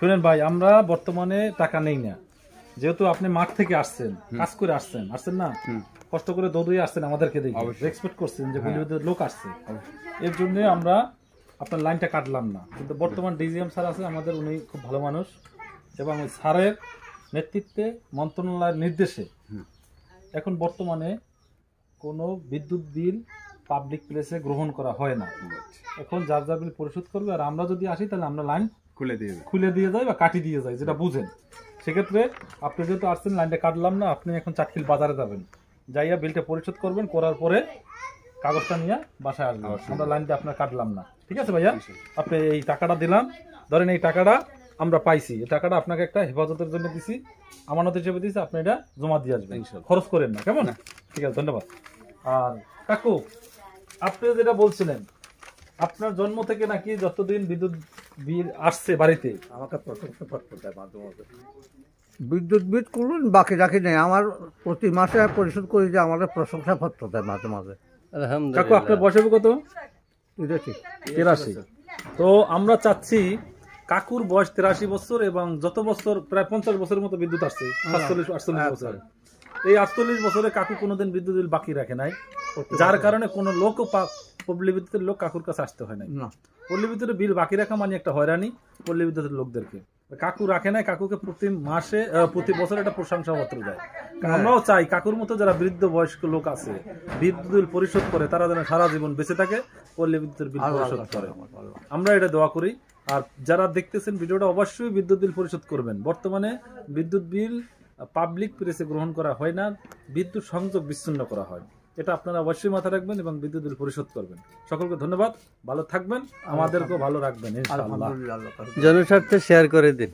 শুনেন ভাই, আমরা বর্তমানে টাকা নেই না, যেহেতু আপনি মাঠ থেকে আসছেন, কাজ করে আসছেন না, কষ্ট করে দৌড়িয়ে আসছেন আমাদেরকে দেখে, এক্সপেক্ট করছেন যে বলিউডের লোক আসছে, এর জন্য আমরা আপনার লাইনটা কাটলাম না। কিন্তু বর্তমান ডিজিএম স্যার আছে আমাদের, উনি খুব ভালো মানুষ এবং ওই স্যারের নেতৃত্বে মন্ত্রণালয়ের নির্দেশে এখন বর্তমানে কোনো বিদ্যুৎ বিল পাবলিক প্লেসে গ্রহণ করা হয় না। এখন যার যার বিল পরিশোধ করবে, আর আমরা যদি আসি তাহলে আমরা লাইন খুলে দিয়ে যাই বা কাটি দিয়ে যাই, যেটা বুঝেন। সেক্ষেত্রে আপনি যেহেতু আসছেন, লাইনটা কাটলাম না, আপনি এখন চাটখিল বাজারে যাবেন, যাইয়া বিলটা পরিশোধ করবেন, করার পরে কাগজটা নিয়ে বাসায় আসবেন। আমরা লাইনটা আপনার কাটলাম না, ঠিক আছে ভাইয়া? আপনি এই টাকাটা দিলাম, ধরেন এই টাকাটা আমরা পাইছি, এই টাকাটা আপনাকে একটা হেফাজতের জন্য দিছি, আমানত হিসেবে দিছি, আপনি এটা জমা দিয়ে আসবেন, খরচ করেন না, কেমন? ঠিক আছে, ধন্যবাদ। আর কাকু, আপনি যেটা বলছিলেন আপনার জন্ম থেকে নাকি যতদিন বিদ্যুৎ বিল আসছে বাড়িতে, আমাকে প্রশংসা পত্র দেয় মাঝে মাঝে। বিদ্যুৎ বিল করুন, বাকি রাখি নেই, আমার প্রতি মাসে পরিশোধ করি, যে আমাদের প্রশংসা পত্র দেয় মাঝে মাঝে। কাকু আপনার বয়স হবে কত? 83। তো আমরা চাচ্ছি, কাকুর বয়স 83 বছর এবং যত বছর, প্রায় 50 বছরের মতো বিদ্যুৎ আসছে, 47-48 বছর। এই 48 বছরে কাকু কোনোদিন বিদ্যুৎ বিল বাকি রাখে নাই, যার কারণে কোনো লোক, পল্লী বিদ্যুতের লোক কাকুর কাছে আসতে হয় নাই। পল্লী বিদ্যুতের বিল বাকি রাখা মানে একটা হয়রানি পল্লী বিদ্যুতের লোকদেরকে। কাকু রাখে নাই, কাকুকে প্রতি বছর একটা প্রশংসা পত্র দেয়। আমরাও চাই কাকুর মতো যারা বৃদ্ধ বয়স্ক লোক আছে, বিদ্যুৎ বিল পরিশোধ করে, তারা যেন সারা জীবন বেঁচে থাকে, পল্লী বিদ্যুতের বিল পরিশোধ করে। আমরা এটা দোয়া করি। আর যারা দেখতেছেন ভিডিওটা, অবশ্যই বিদ্যুৎ বিল পরিশোধ করবেন। বর্তমানে বিদ্যুৎ বিল পাবলিক প্লেসে গ্রহণ করা হয় না, বিদ্যুৎ সংযোগ বিচ্ছিন্ন করা হয়। এটা আপনারা অবশ্যই মাথায় রাখবেন এবং বিদ্যুৎ বিল পরিশোধ করবেন। সকলকে ধন্যবাদ, ভালো থাকবেন, আমাদেরকেও ভালো রাখবেন ইনশাআল্লাহ। জনস্বার্থে শেয়ার করে দিন।